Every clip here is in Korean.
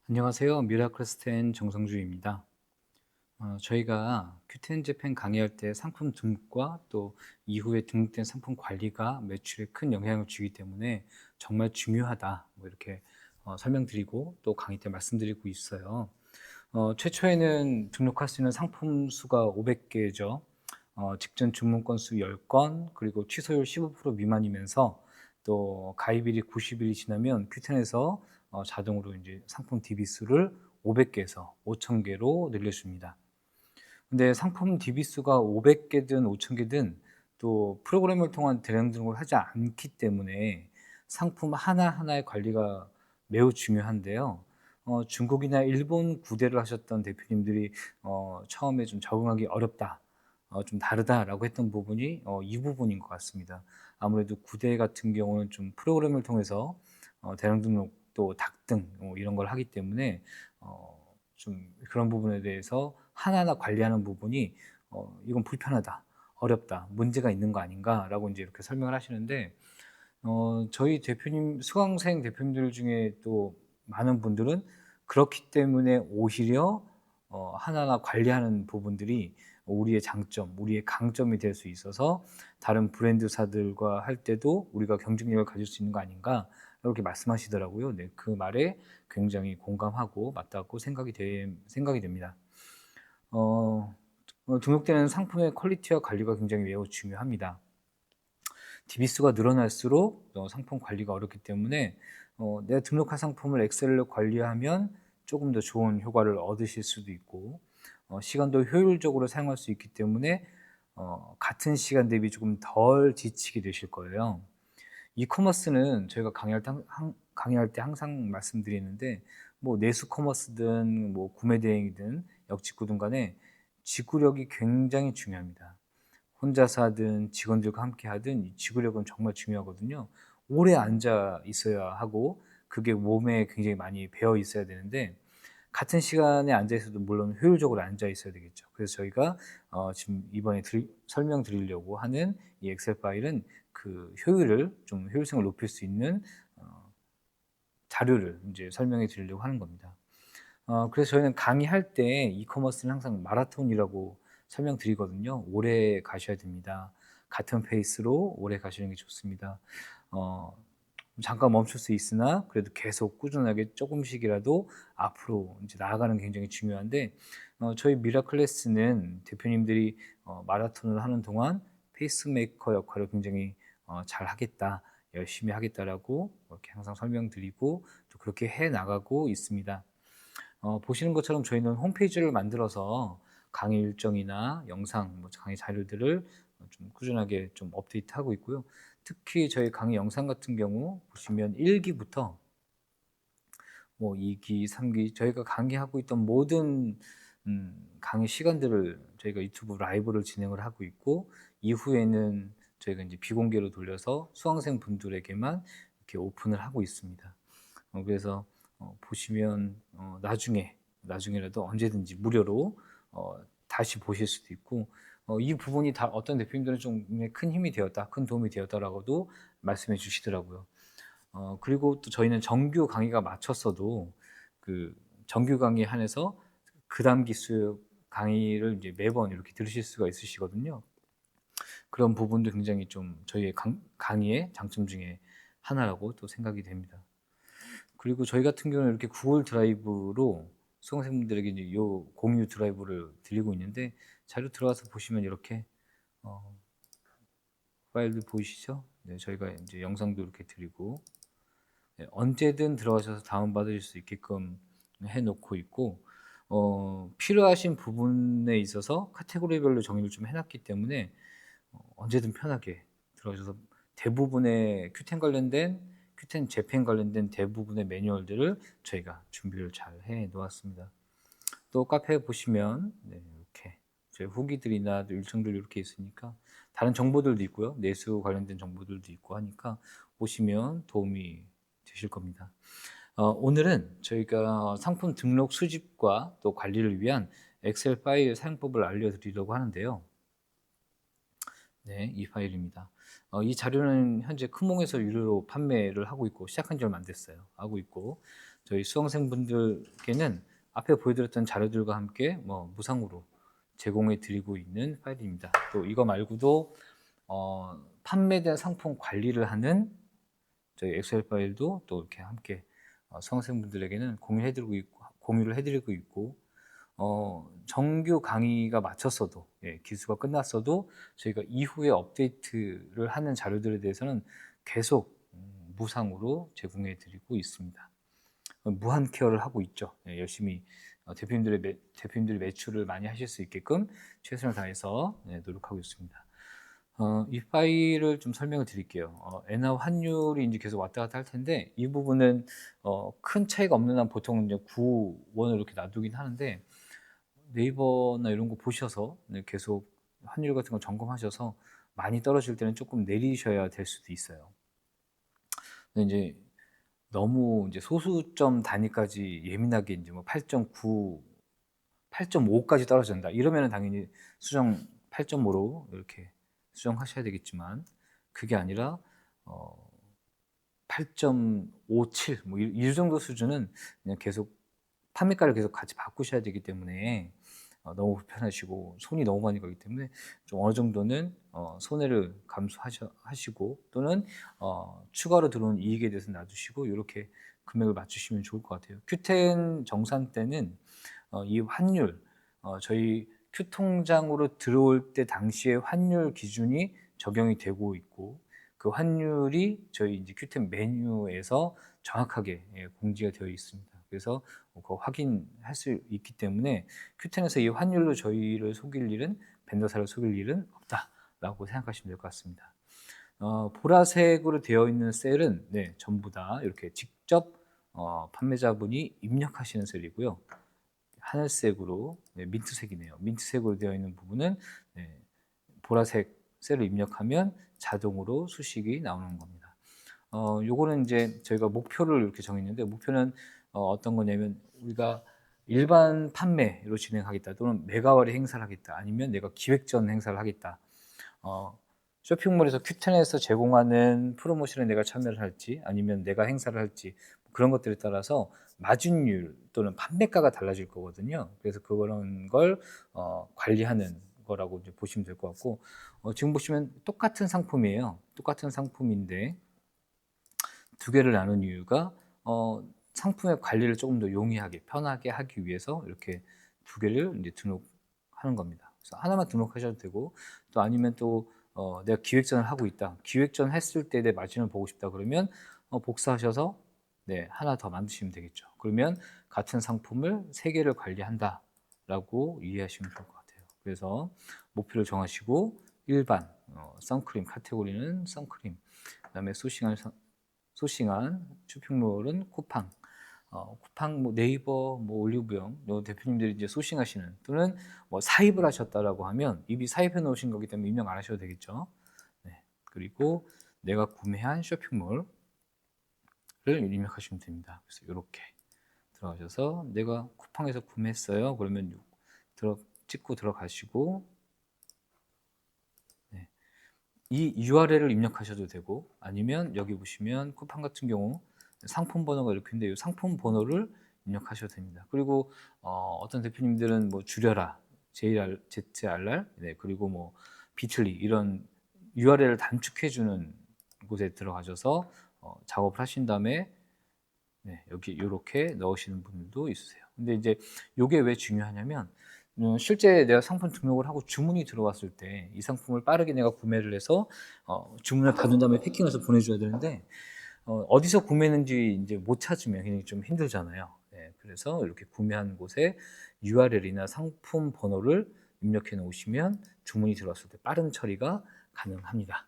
안녕하세요. 미라클스텐 정성주입니다. 저희가 큐텐 재팬 강의할 때 상품 등록과 또 이후에 등록된 상품 관리가 매출에 큰 영향을 주기 때문에 정말 중요하다. 뭐 이렇게 설명드리고 또 강의 때 말씀드리고 있어요. 최초에는 등록할 수 있는 상품 수가 500개죠. 직전 주문 건수 10건, 그리고 취소율 15% 미만이면서 또 가입일이 90일이 지나면 큐텐에서 자동으로 이제 상품 DB 수를 500개에서 5,000개로 늘려줍니다. 근데 상품 DB 수가 500개든 5,000개든 또 프로그램을 통한 대량 등록을 하지 않기 때문에 상품 하나하나의 관리가 매우 중요한데요. 중국이나 일본 구대를 하셨던 대표님들이 처음에 좀 적응하기 어렵다, 좀 다르다라고 했던 부분이 이 부분인 것 같습니다. 아무래도 구대 같은 경우는 좀 프로그램을 통해서 대량 등록 또 닭등 이런 걸 하기 때문에 좀 그런 부분에 대해서 하나하나 관리하는 부분이 이건 불편하다, 어렵다, 문제가 있는 거 아닌가라고 이제 이렇게 설명을 하시는데, 저희 대표님, 수강생 대표님들 중에 또 많은 분들은 그렇기 때문에 오히려 하나하나 관리하는 부분들이 우리의 장점, 우리의 강점이 될 수 있어서 다른 브랜드사들과 할 때도 우리가 경쟁력을 가질 수 있는 거 아닌가, 이렇게 말씀하시더라고요. 네, 그 말에 굉장히 공감하고 맞다고 생각이 됩니다. 어, 등록되는 상품의 퀄리티와 관리가 굉장히 매우 중요합니다. DB수가 늘어날수록 상품 관리가 어렵기 때문에 내가 등록한 상품을 엑셀로 관리하면 조금 더 좋은 효과를 얻으실 수도 있고, 시간도 효율적으로 사용할 수 있기 때문에 같은 시간 대비 조금 덜 지치게 되실 거예요. 이커머스는 저희가 강의할 때 항상 말씀드리는데, 뭐 내수 커머스든 뭐 구매 대행이든 역직구든 간에 지구력이 굉장히 중요합니다. 혼자서 하든 직원들과 함께 하든 이 지구력은 정말 중요하거든요. 오래 앉아 있어야 하고 그게 몸에 굉장히 많이 배어 있어야 되는데, 같은 시간에 앉아 있어도 물론 효율적으로 앉아 있어야 되겠죠. 그래서 저희가 지금 이번에 설명드리려고 하는 이 엑셀 파일은 그 효율을 좀 효율성을 높일 수 있는 자료를 이제 설명해 드리려고 하는 겁니다. 그래서 저희는 강의할 때 이커머스는 항상 마라톤이라고 설명드리거든요. 오래 가셔야 됩니다. 같은 페이스로 오래 가시는 게 좋습니다. 어, 잠깐 멈출 수 있으나 그래도 계속 꾸준하게 조금씩이라도 앞으로 이제 나아가는 게 굉장히 중요한데, 저희 미라클래스는 대표님들이 마라톤을 하는 동안 페이스메이커 역할을 굉장히 잘 하겠다, 열심히 하겠다라고 이렇게 항상 설명드리고 또 그렇게 해 나가고 있습니다. 보시는 것처럼 저희는 홈페이지를 만들어서 강의 일정이나 영상, 뭐 강의 자료들을 좀 꾸준하게 좀 업데이트하고 있고요. 특히 저희 강의 영상 같은 경우 보시면 1기부터 뭐 2기, 3기 저희가 강의하고 있던 모든 강의 시간들을 저희가 유튜브 라이브를 진행을 하고 있고, 이후에는 저희가 이제 비공개로 돌려서 수강생 분들에게만 이렇게 오픈을 하고 있습니다. 그래서 보시면 나중에라도 언제든지 무료로 다시 보실 수도 있고, 이 부분이 다 어떤 대표님들은 좀 큰 힘이 되었다, 큰 도움이 되었다라고도 말씀해 주시더라고요. 그리고 또 저희는 정규 강의가 마쳤어도 그 정규 강의에 한해서 그다음 기수 강의를 이제 매번 이렇게 들으실 수가 있으시거든요. 그런 부분도 굉장히 좀 저희의 강의의 장점 중에 하나라고 또 생각이 됩니다. 그리고 저희 같은 경우는 이렇게 구글 드라이브로 수강생분들에게 이제 요 공유 드라이브를 드리고 있는데, 자료 들어가서 보시면 이렇게 어, 파일들 보이시죠? 네, 저희가 이제 영상도 이렇게 드리고, 네, 언제든 들어가셔서 다운받으실 수 있게끔 해놓고 있고, 필요하신 부분에 있어서 카테고리별로 정의를 좀 해놨기 때문에 언제든 편하게 들어가셔서 대부분의 큐텐 재팬 관련된 대부분의 매뉴얼들을 저희가 준비를 잘 해 놓았습니다. 또 카페에 보시면 네, 이렇게 제 후기들이나 일정들 이렇게 있으니까 다른 정보들도 있고요. 내수 관련된 정보들도 있고 하니까 보시면 도움이 되실 겁니다. 오늘은 저희가 상품 등록 수집과 또 관리를 위한 엑셀 파일 사용법을 알려드리려고 하는데요. 네, 이 파일입니다. 이 자료는 현재 크몽에서 유료로 판매를 하고 있고 시작한 지 얼마 안 됐어요. 하고 있고 저희 수강생분들께는 앞에 보여드렸던 자료들과 함께 무상으로 제공해 드리고 있는 파일입니다. 또 이거 말고도 판매된 상품 관리를 하는 저희 엑셀 파일도 또 이렇게 함께 수강생분들에게는 공유를 해드리고 있고 정규 강의가 마쳤어도 기수가 끝났어도 저희가 이후에 업데이트를 하는 자료들에 대해서는 계속 무상으로 제공해 드리고 있습니다. 무한 케어를 하고 있죠. 열심히 대표님들이 매출을 많이 하실 수 있게끔 최선을 다해서 노력하고 있습니다. 이 파일을 좀 설명을 드릴게요. 엔화 환율이 이제 계속 왔다 갔다 할 텐데 이 부분은 큰 차이가 없는 한 보통 이제 9원을 이렇게 놔두긴 하는데 네이버나 이런 거 보셔서 계속 환율 같은 거 점검하셔서 많이 떨어질 때는 조금 내리셔야 될 수도 있어요. 근데 이제 너무 이제 소수점 단위까지 예민하게 이제 뭐 8.9, 8.5까지 떨어진다. 이러면은 당연히 수정 8.5로 이렇게 수정하셔야 되겠지만 그게 아니라 8.57 뭐 이 정도 수준은 그냥 계속 판매가를 계속 같이 바꾸셔야 되기 때문에 너무 불편하시고 손이 너무 많이 가기 때문에 좀 어느 정도는 손해를 감수하시고 또는 추가로 들어온 이익에 대해서 놔두시고 이렇게 금액을 맞추시면 좋을 것 같아요. Q10 정산 때는 이 환율 저희 Q 통장으로 들어올 때 당시의 환율 기준이 적용이 되고 있고 그 환율이 저희 이제 Q10 메뉴에서 정확하게 공지가 되어 있습니다. 그래서 그거 확인할 수 있기 때문에 Q10에서 이 환율로 저희를 속일 일은 벤더사를 속일 일은 없다라고 생각하시면 될 것 같습니다. 보라색으로 되어 있는 셀은 전부 다 이렇게 직접 판매자분이 입력하시는 셀이고요. 하늘색으로 민트색이네요. 민트색으로 되어 있는 부분은 보라색 셀을 입력하면 자동으로 수식이 나오는 겁니다. 요거는 이제 저희가 목표를 이렇게 정했는데 목표는 어떤 거냐면 우리가 일반 판매로 진행하겠다 또는 메가와리 행사를 하겠다 아니면 내가 기획전 행사를 하겠다 쇼핑몰에서 Q10에서 제공하는 프로모션에 내가 참여를 할지 아니면 내가 행사를 할지 그런 것들에 따라서 마진율 또는 판매가가 달라질 거거든요. 그래서 그런 걸 관리하는 거라고 이제 보시면 될 것 같고 지금 보시면 똑같은 상품이에요. 똑같은 상품인데 두 개를 나눈 이유가 상품의 관리를 조금 더 용이하게 편하게 하기 위해서 이렇게 두 개를 이제 등록하는 겁니다. 그래서 하나만 등록하셔도 되고 또 아니면 또 내가 기획전을 하고 있다. 기획전 했을 때 내 마진을 보고 싶다 그러면 복사하셔서 하나 더 만드시면 되겠죠. 그러면 같은 상품을 세 개를 관리한다라고 이해하시면 좋을 것 같아요. 그래서 목표를 정하시고 일반 선크림 카테고리는 선크림, 그다음에 소싱한 쇼핑몰은 쿠팡, 쿠팡, 네이버, 올리브영, 대표님들이 이제 소싱하시는 또는 사입을 하셨다라고 하면 이미 사입해 놓으신 거기 때문에 입력 안 하셔도 되겠죠. 그리고 내가 구매한 쇼핑몰을 입력하시면 됩니다. 그래서 이렇게 들어가셔서 내가 쿠팡에서 구매했어요. 그러면 찍고 들어가시고 이 URL을 입력하셔도 되고 아니면 여기 보시면 쿠팡 같은 경우 상품 번호가 이렇게 있는데 이 상품 번호를 입력하셔도 됩니다. 그리고 어떤 대표님들은 줄여라 ZRR 그리고 비틀리 이런 URL을 단축해 주는 곳에 들어가셔서 작업을 하신 다음에 여기 이렇게 넣으시는 분들도 있으세요. 근데 이제 이게 왜 중요하냐면 실제 내가 상품 등록을 하고 주문이 들어왔을 때 이 상품을 빠르게 내가 구매를 해서 주문을 받은 다음에 패킹해서 보내줘야 되는데 어디서 구매했는지 이제 못 찾으면 굉장히 좀 힘들잖아요. 그래서 이렇게 구매한 곳에 URL이나 상품 번호를 입력해 놓으시면 주문이 들어왔을 때 빠른 처리가 가능합니다.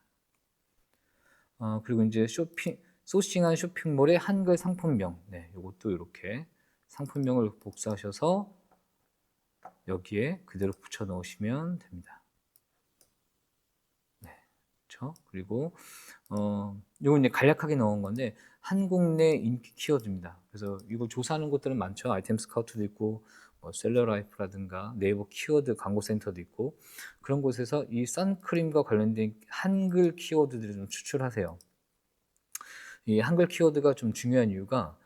그리고 이제 소싱한 쇼핑몰의 한글 상품명, 이것도 이렇게 상품명을 복사하셔서 여기에 그대로 붙여 넣으시면 됩니다. 그렇죠? 그리고 이건 이제 간략하게 넣은 건데 한국 내 인기 키워드입니다. 그래서 이거 조사하는 곳들은 많죠. 아이템 스카우트도 있고 셀러라이프라든가 네이버 키워드 광고 센터도 있고 그런 곳에서 이 선크림과 관련된 한글 키워드들을 좀 추출하세요. 이 한글 키워드가 좀 중요한 이유가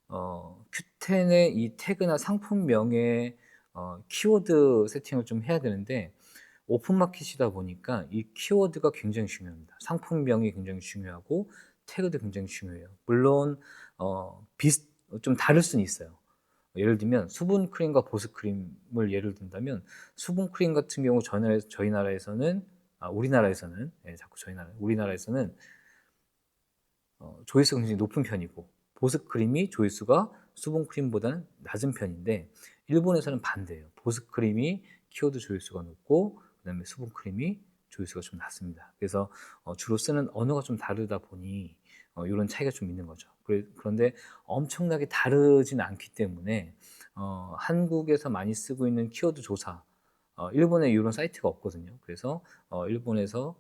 Q10의 이 태그나 상품명의 키워드 세팅을 좀 해야 되는데 오픈마켓이다 보니까 이 키워드가 굉장히 중요합니다. 상품명이 굉장히 중요하고 태그도 굉장히 중요해요. 물론 좀 다를 수는 있어요. 예를 들면 수분 크림과 보습 크림을 예를 든다면 수분 크림 같은 경우 저희 나라에서는 우리나라에서는 자꾸 우리나라에서는 조회수가 굉장히 높은 편이고 보습 크림이 조회수가 수분 크림보다는 낮은 편인데 일본에서는 반대예요. 보습 크림이 키워드 조회수가 높고 그다음에 수분 크림이 조회수가 좀 낮습니다. 그래서 주로 쓰는 언어가 좀 다르다 보니 이런 차이가 좀 있는 거죠. 그런데 엄청나게 다르진 않기 때문에 한국에서 많이 쓰고 있는 키워드 조사 일본에 이런 사이트가 없거든요. 그래서 일본에서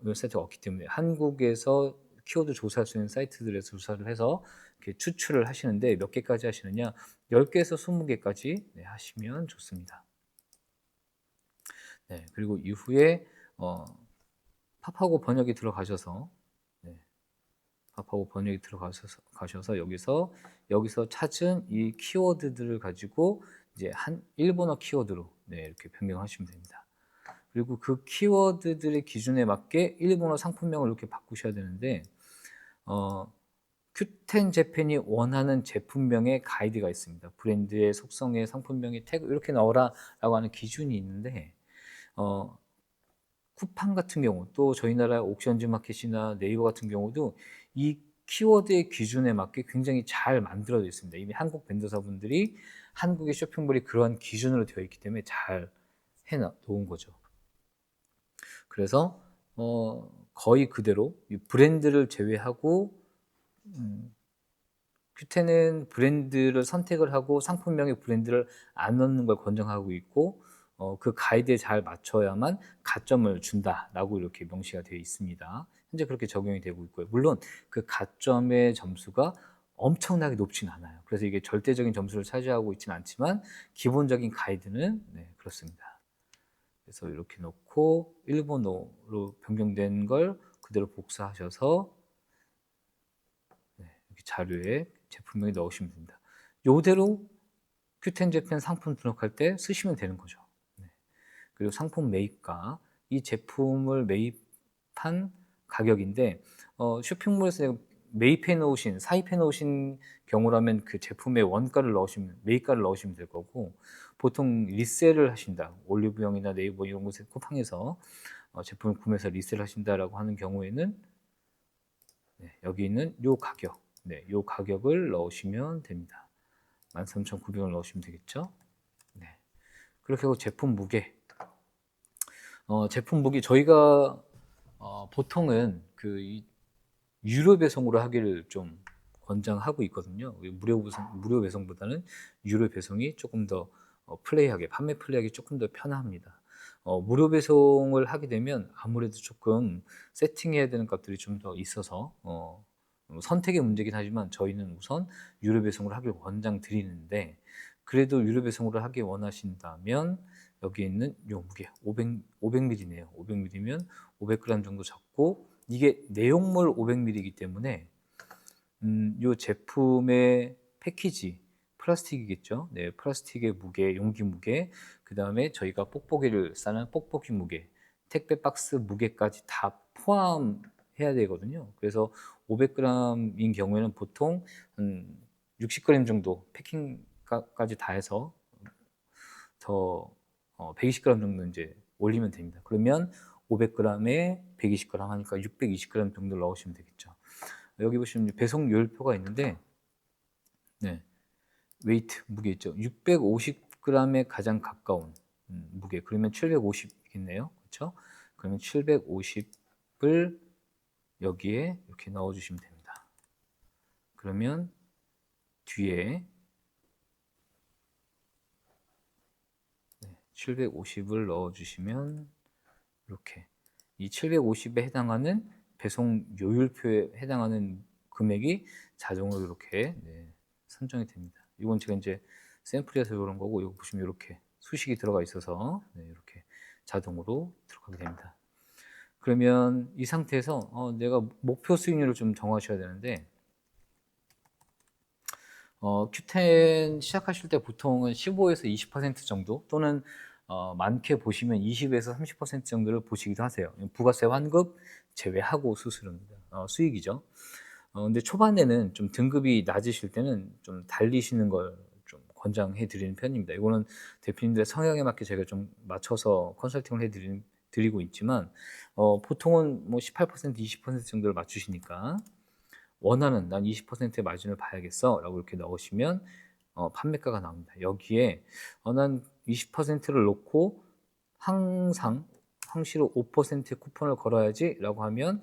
이런 사이트가 없기 때문에 한국에서 키워드 조사할 수 있는 사이트들에서 조사를 해서 이렇게 추출을 하시는데 몇 개까지 하시느냐 10개에서 20개까지 하시면 좋습니다. 네, 그리고 이후에 팝하고 번역이 들어가셔서 팝하고 번역이 들어가셔서 여기서 찾은 이 키워드들을 가지고 이제 일본어 키워드로 이렇게 변경하시면 됩니다. 그리고 그 키워드들의 기준에 맞게 일본어 상품명을 이렇게 바꾸셔야 되는데 Q10 재팬이 원하는 제품명의 가이드가 있습니다. 브랜드의 속성의 상품명의 태그 이렇게 넣어라라고 하는 기준이 있는데 쿠팡 같은 경우 또 저희 나라 옥션즈 마켓이나 네이버 같은 경우도 이 키워드의 기준에 맞게 굉장히 잘 만들어져 있습니다. 이미 한국 벤더사분들이 한국의 쇼핑몰이 그러한 기준으로 되어 있기 때문에 잘 해놓은 거죠. 그래서 거의 그대로 브랜드를 제외하고 q10은 브랜드를 선택을 하고 상품명의 브랜드를 안 넣는 걸 권장하고 있고 그 가이드에 잘 맞춰야만 가점을 준다라고 이렇게 명시가 되어 있습니다. 현재 그렇게 적용이 되고 있고요. 물론 그 가점의 점수가 엄청나게 높진 않아요. 그래서 이게 절대적인 점수를 차지하고 있지는 않지만 기본적인 가이드는 그렇습니다. 그래서 이렇게 놓고 일본어로 변경된 걸 그대로 복사하셔서 이렇게 자료에 제품명에 넣으시면 됩니다. 이대로 Q10 재팬 상품 등록할 때 쓰시면 되는 거죠. 그리고 상품 매입가, 이 제품을 매입한 가격인데 쇼핑몰에서 사입해 놓으신 경우라면 그 제품의 매입가를 넣으시면 될 거고 보통 리셀을 하신다. 올리브영이나 네이버 이런 곳에 쿠팡에서 제품을 구매해서 리셀 하신다라고 하는 경우에는 여기 있는 요 가격, 요 가격을 넣으시면 됩니다. 13,900원을 넣으시면 되겠죠. 그렇게 하고 제품 무게, 저희가 보통은 유료 배송으로 하기를 좀 권장하고 있거든요. 무료 배송보다는 유료 배송이 조금 더 판매 플레이하기 조금 더 편합니다. 무료 배송을 하게 되면 아무래도 조금 세팅해야 되는 것들이 좀 더 있어서 선택의 문제긴 하지만 저희는 우선 유료 배송을 하길 권장드리는데 그래도 유료 배송으로 하기 원하신다면 여기 있는 요 무게 500ml네요. 500ml면 500g 정도 잡고 이게 내용물 500ml이기 때문에 요 제품의 패키지 플라스틱이겠죠. 플라스틱의 무게, 용기 무게, 그 다음에 저희가 뽁뽁이를 싸는 뽁뽁이 무게, 택배 박스 무게까지 다 포함해야 되거든요. 그래서 500g인 경우에는 보통 60g 정도 패킹까지 다 해서 더 120g 정도 이제 올리면 됩니다. 그러면 500g에 120g 하니까 620g 정도 넣으시면 되겠죠. 여기 보시면 배송 요일표가 있는데, 웨이트 무게 있죠. 650g에 가장 가까운 무게. 그러면 750이겠네요. 그렇죠? 그러면 750을 여기에 이렇게 넣어주시면 됩니다. 그러면 뒤에 750을 넣어주시면 이렇게 이 750에 해당하는 배송 요율표에 해당하는 금액이 자동으로 이렇게 선정이 됩니다. 이건 제가 이제 샘플이라서 그런 거고, 이거 보시면 이렇게 수식이 들어가 있어서 이렇게 자동으로 들어가게 됩니다. 그러면 이 상태에서 내가 목표 수익률을 좀 정하셔야 되는데, Q10 시작하실 때 보통은 15에서 20% 정도, 또는 많게 보시면 20에서 30% 정도를 보시기도 하세요. 부가세 환급 제외하고 수익이죠. 근데 초반에는 좀 등급이 낮으실 때는 좀 달리시는 걸 좀 권장해 드리는 편입니다. 이거는 대표님들의 성향에 맞게 제가 좀 맞춰서 컨설팅을 드리고 있지만, 보통은 뭐 18%, 20% 정도를 맞추시니까, 원하는 난 20%의 마진을 봐야겠어 라고 이렇게 넣으시면 판매가가 나옵니다. 여기에 난 20%를 놓고 항상 항시로 5%의 쿠폰을 걸어야지 라고 하면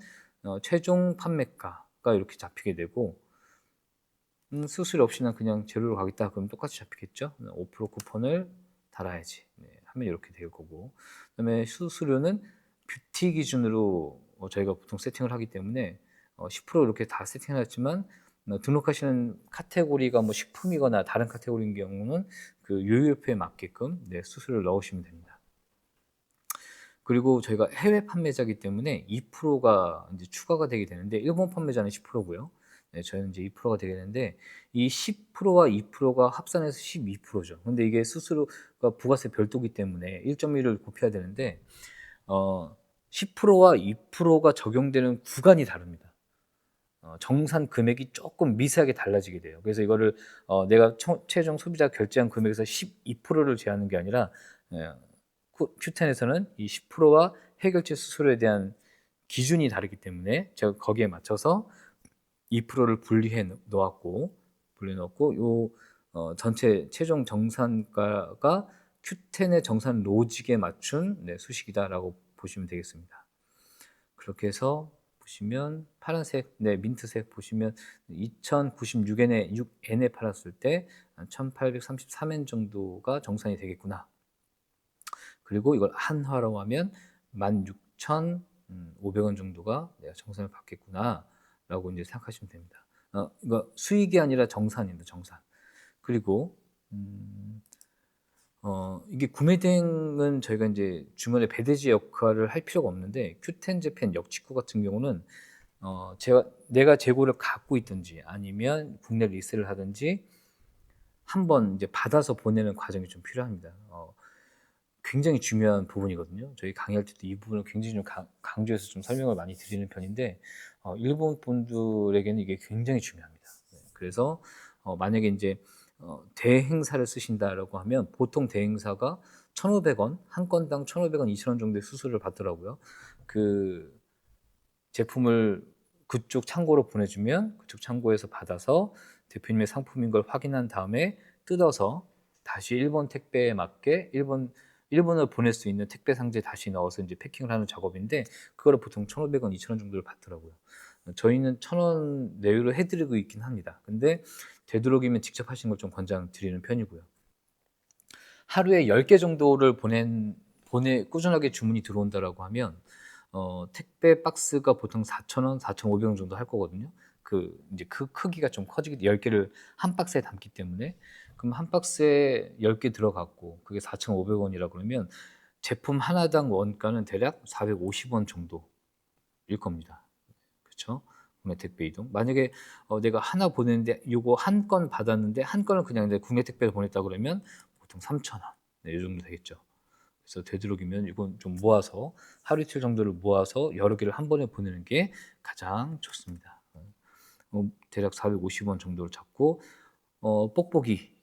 최종 판매가가 이렇게 잡히게 되고, 수수료 없이 난 그냥 제로로 가겠다 그럼 똑같이 잡히겠죠. 5% 쿠폰을 달아야지 하면 이렇게 될 거고, 그다음에 수수료는 뷰티 기준으로 저희가 보통 세팅을 하기 때문에 10% 이렇게 다 세팅해놨지만, 등록하시는 카테고리가 뭐 식품이거나 다른 카테고리인 경우는 그 요율표에 맞게끔 수수료를 넣으시면 됩니다. 그리고 저희가 해외 판매자이기 때문에 2%가 이제 추가가 되게 되는데, 일본 판매자는 10%고요. 저희는 이제 2%가 되게 되는데, 이 10%와 2%가 합산해서 12%죠. 근데 이게 수수료가 부가세 별도기 때문에 1.1을 곱해야 되는데, 10%와 2%가 적용되는 구간이 다릅니다. 정산 금액이 조금 미세하게 달라지게 돼요. 그래서 이거를 내가 최종 소비자 결제한 금액에서 12%를 제하는 게 아니라, Q10에서는 이 10%와 해결제 수수료에 대한 기준이 다르기 때문에 제가 거기에 맞춰서 2%를 분리해 놓았고, 요 전체 최종 정산가가 Q10의 정산 로직에 맞춘 수식이다라고 보시면 되겠습니다. 그렇게 해서 보시면 파란색, 민트색 보시면 2096엔에 팔았을 때 1833엔 정도가 정산이 되겠구나. 그리고 이걸 한화로 하면 16,500원 정도가 내가 정산을 받겠구나 라고 이제 생각하시면 됩니다. 이거 수익이 아니라 정산입니다. 정산. 그리고 이게 구매 대행은 저희가 이제 주말에 배대지 역할을 할 필요가 없는데, Q10 재팬 역직구 같은 경우는 내가 재고를 갖고 있든지 아니면 국내 리셀을 하든지 한번 이제 받아서 보내는 과정이 좀 필요합니다. 굉장히 중요한 부분이거든요. 저희 강의할 때도 이 부분을 굉장히 좀 강조해서 좀 설명을 많이 드리는 편인데, 일본 분들에게는 이게 굉장히 중요합니다. 그래서 만약에 이제 대행사를 쓰신다라고 하면 보통 대행사가 1,500원, 한 건당 1,500원, 2,000원 정도의 수수료를 받더라고요. 그 제품을 그쪽 창고로 보내주면 그쪽 창고에서 받아서 대표님의 상품인 걸 확인한 다음에 뜯어서 다시 일본 택배에 맞게 일본을 보낼 수 있는 택배 상자에 다시 넣어서 이제 패킹을 하는 작업인데, 그거를 보통 1,500원, 2,000원 정도를 받더라고요. 저희는 1,000원 내외로 해드리고 있긴 합니다. 근데 되도록이면 직접 하시는 걸 좀 권장드리는 편이고요. 하루에 10개 정도를 꾸준하게 주문이 들어온다라고 하면 택배 박스가 보통 4,000원, 4,500원 정도 할 거거든요. 이제 그 크기가 좀 커지기, 10개를 한 박스에 담기 때문에. 그럼 한 박스에 10개 들어갔고 그게 4,500원이라 그러면 제품 하나당 원가는 대략 450원 정도일 겁니다. 그렇죠? 국내 택배 이동. 만약에 내가 하나 보냈는데 이거 한 건 받았는데 한 건을 그냥 내 국내 택배로 보냈다 그러면 보통 3,000원. 이 정도 되겠죠. 그래서 되도록이면 이건 좀 모아서 하루 이틀 정도를 모아서 여러 개를 한 번에 보내는 게 가장 좋습니다. 대략 450원 정도를 잡고, 뽁뽁이,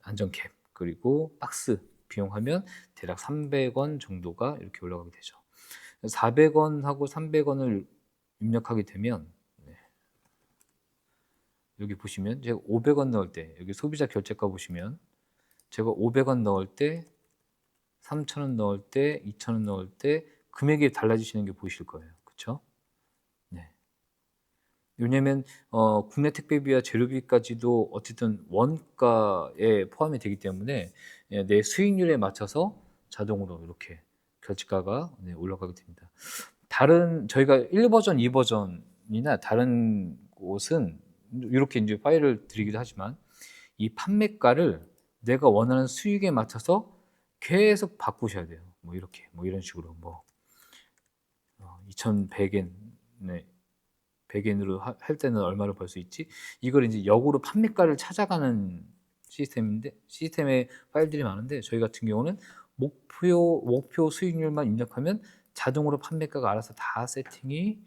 안전캡, 그리고 박스 비용하면 대략 300원 정도가 이렇게 올라가게 되죠. 400원하고 300원을 입력하게 되면, 여기 보시면 제가 500원 넣을 때, 여기 소비자 결제가 보시면 제가 500원 넣을 때, 3,000원 넣을 때, 2,000원 넣을 때 금액이 달라지시는 게 보이실 거예요. 그렇죠? 네. 왜냐면 국내 택배비와 재료비까지도 어쨌든 원가에 포함이 되기 때문에 내 수익률에 맞춰서 자동으로 이렇게 결제가가 올라가게 됩니다. 저희가 1버전, 2버전이나 다른 곳은 이렇게 이제 파일을 드리기도 하지만, 이 판매가를 내가 원하는 수익에 맞춰서 계속 바꾸셔야 돼요. 뭐 이렇게 뭐 이런 식으로 뭐 2,100엔, 네, 100엔으로 할 때는 얼마를 벌 수 있지? 이걸 이제 역으로 판매가를 찾아가는 시스템의 파일들이 많은데, 저희 같은 경우는 목표 수익률만 입력하면 자동으로 판매가가 알아서 다 세팅이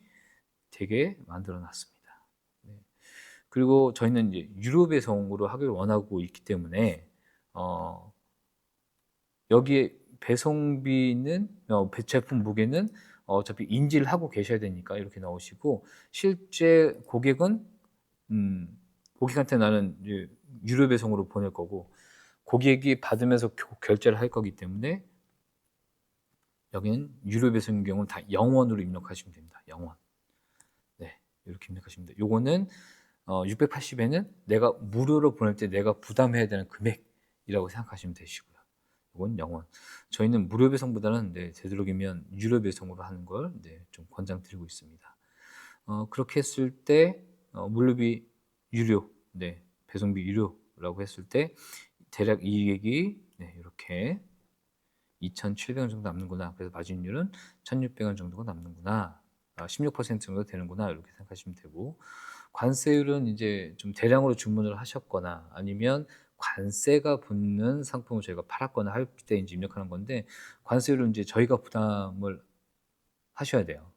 되게 만들어 놨습니다. 네. 그리고 저희는 이제 유료 배송으로 하길 원하고 있기 때문에 여기에 배송비는 제품 무게는 어차피 인지를 하고 계셔야 되니까 이렇게 넣으시고, 실제 고객은 고객한테 나는 이제 유료 배송으로 보낼 거고, 고객이 받으면서 결제를 할 거기 때문에 여기는 유료 배송인 경우는 다 0원으로 입력하시면 됩니다. 0원. 네, 이렇게 입력하시면 돼요. 요거는 680엔은 내가 무료로 보낼 때 내가 부담해야 되는 금액이라고 생각하시면 되시고요. 이건 0원. 저희는 무료 배송보다는 되도록이면 유료 배송으로 하는 걸 좀 권장드리고 있습니다. 그렇게 했을 때 물류비 유료, 배송비 유료라고 했을 때 대략 이익이 이렇게 2,700원 정도 남는구나. 그래서 마진율은 1,600원 정도가 남는구나. 16% 정도 되는구나. 이렇게 생각하시면 되고, 관세율은 이제 좀 대량으로 주문을 하셨거나 아니면 관세가 붙는 상품을 저희가 팔았거나 할 때 이제 입력하는 건데, 관세율은 이제 저희가 부담을 하셔야 돼요.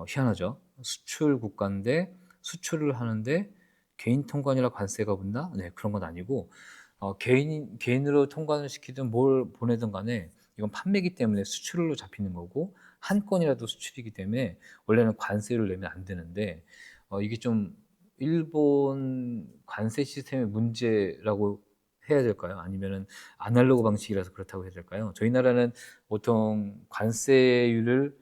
희한하죠? 수출 국가인데 수출을 하는데 개인 통관이라 관세가 붙나? 네, 그런 건 아니고, 개인으로 통관을 시키든 뭘 보내든 간에 이건 판매기 때문에 수출로 잡히는 거고, 한 건이라도 수출이기 때문에 원래는 관세를 내면 안 되는데, 이게 좀 일본 관세 시스템의 문제라고 해야 될까요? 아니면은 아날로그 방식이라서 그렇다고 해야 될까요? 저희 나라는 보통 관세를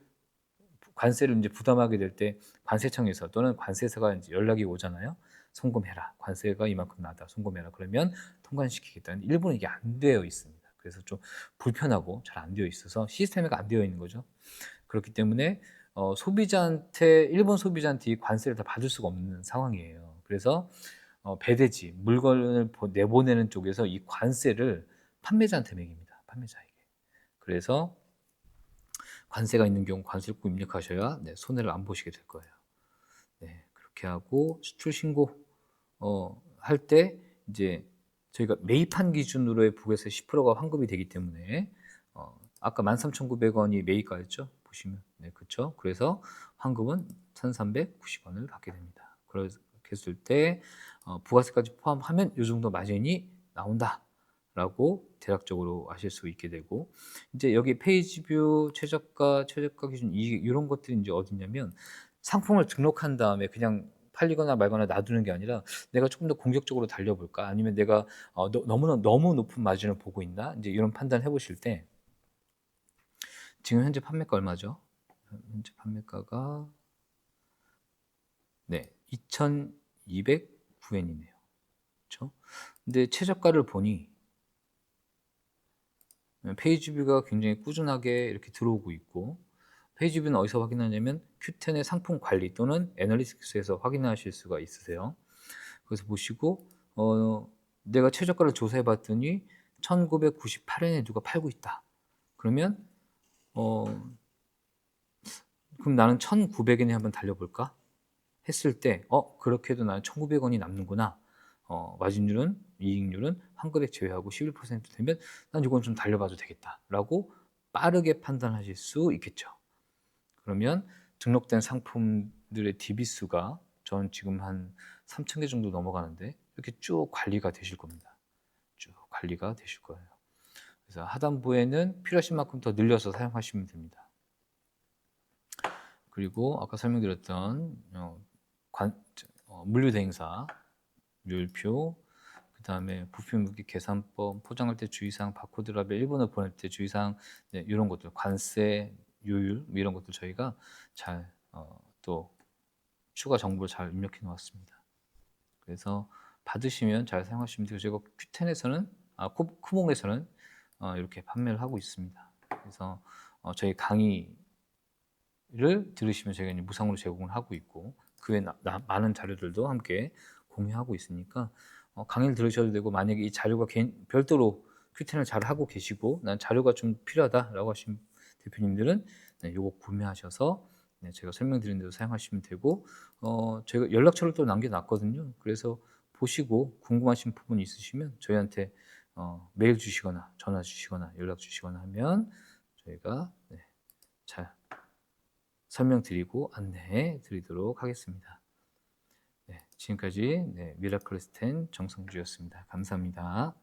이제 부담하게 될 때 관세청에서 또는 관세서가 이제 연락이 오잖아요. 송금해라. 관세가 이만큼 나다. 송금해라. 그러면 통관시키겠다는, 일본은 이게 안 되어 있습니다. 그래서 좀 불편하고 잘 안 되어 있어서 시스템화가 안 되어 있는 거죠. 그렇기 때문에 일본 소비자한테 이 관세를 다 받을 수가 없는 상황이에요. 그래서 배대지, 물건을 내보내는 쪽에서 이 관세를 판매자한테 매깁니다. 판매자에게. 그래서 관세가 있는 경우 관세를 꼭 입력하셔야 손해를 안 보시게 될 거예요. 네, 그렇게 하고 수출 신고 할 때 이제 저희가 매입한 기준으로의 북에서 10%가 환급이 되기 때문에 아까 13,900원이 매입가였죠? 보시면. 네, 그렇죠? 그래서 환급은 1,390원을 받게 됩니다. 그렇게 했을 때 부가세까지 포함하면 이 정도 마진이 나온다 라고 대략적으로 아실 수 있게 되고, 이제 여기 페이지뷰, 최저가 기준 이런 것들이 이제 어디냐면, 상품을 등록한 다음에 그냥 팔리거나 말거나 놔두는 게 아니라 내가 조금 더 공격적으로 달려볼까, 아니면 내가 너무 높은 마진을 보고 있나, 이제 이런 판단을 해보실 때, 지금 현재 판매가 얼마죠? 현재 판매가가 2,209엔이네요. 그렇죠? 근데 최저가를 보니 페이지 뷰가 굉장히 꾸준하게 이렇게 들어오고 있고, 페이지 뷰는 어디서 확인하냐면 Q10의 상품 관리 또는 애널리틱스에서 확인하실 수가 있으세요. 그래서 보시고 내가 최저가를 조사해 봤더니 1998엔에 누가 팔고 있다. 그러면 그럼 나는 1900엔에 한번 달려볼까? 했을 때 그렇게 해도 나는 1900원이 남는구나. 마진율은, 이익률은 환급액 제외하고 11% 되면 난 이건 좀 달려봐도 되겠다 라고 빠르게 판단하실 수 있겠죠. 그러면 등록된 상품들의 DB수가 저는 지금 한 3,000개 정도 넘어가는데 이렇게 쭉 관리가 되실 겁니다. 쭉 관리가 되실 거예요. 그래서 하단부에는 필요하신 만큼 더 늘려서 사용하시면 됩니다. 그리고 아까 설명드렸던 물류대행사, 율표, 그 다음에 부품무게 계산법, 포장할 때 주의사항, 바코드 라벨, 일본어 보낼 때 주의사항, 이런 것들, 관세, 요율 이런 것들 저희가 잘 또 추가 정보를 잘 입력해 놓았습니다. 그래서 받으시면 잘 사용하시면 되고, 제가 Q10에서는 쿠몽에서는 이렇게 판매를 하고 있습니다. 그래서 저희 강의를 들으시면 저희가 무상으로 제공을 하고 있고, 그 외 많은 자료들도 함께 공유하고 있으니까 강의를 들으셔도 되고, 만약에 이 자료가 별도로 큐텐을 잘 하고 계시고 난 자료가 좀 필요하다라고 하신 대표님들은 네, 요거 구매하셔서 네, 제가 설명드린 대로 사용하시면 되고, 제가 연락처를 또 남겨놨거든요. 그래서 보시고 궁금하신 부분이 있으시면 저희한테 메일 주시거나 전화 주시거나 연락 주시거나 하면 저희가 네, 잘 설명드리고 안내해 드리도록 하겠습니다. 네, 지금까지 네, 미라클스 10 정성주였습니다. 감사합니다.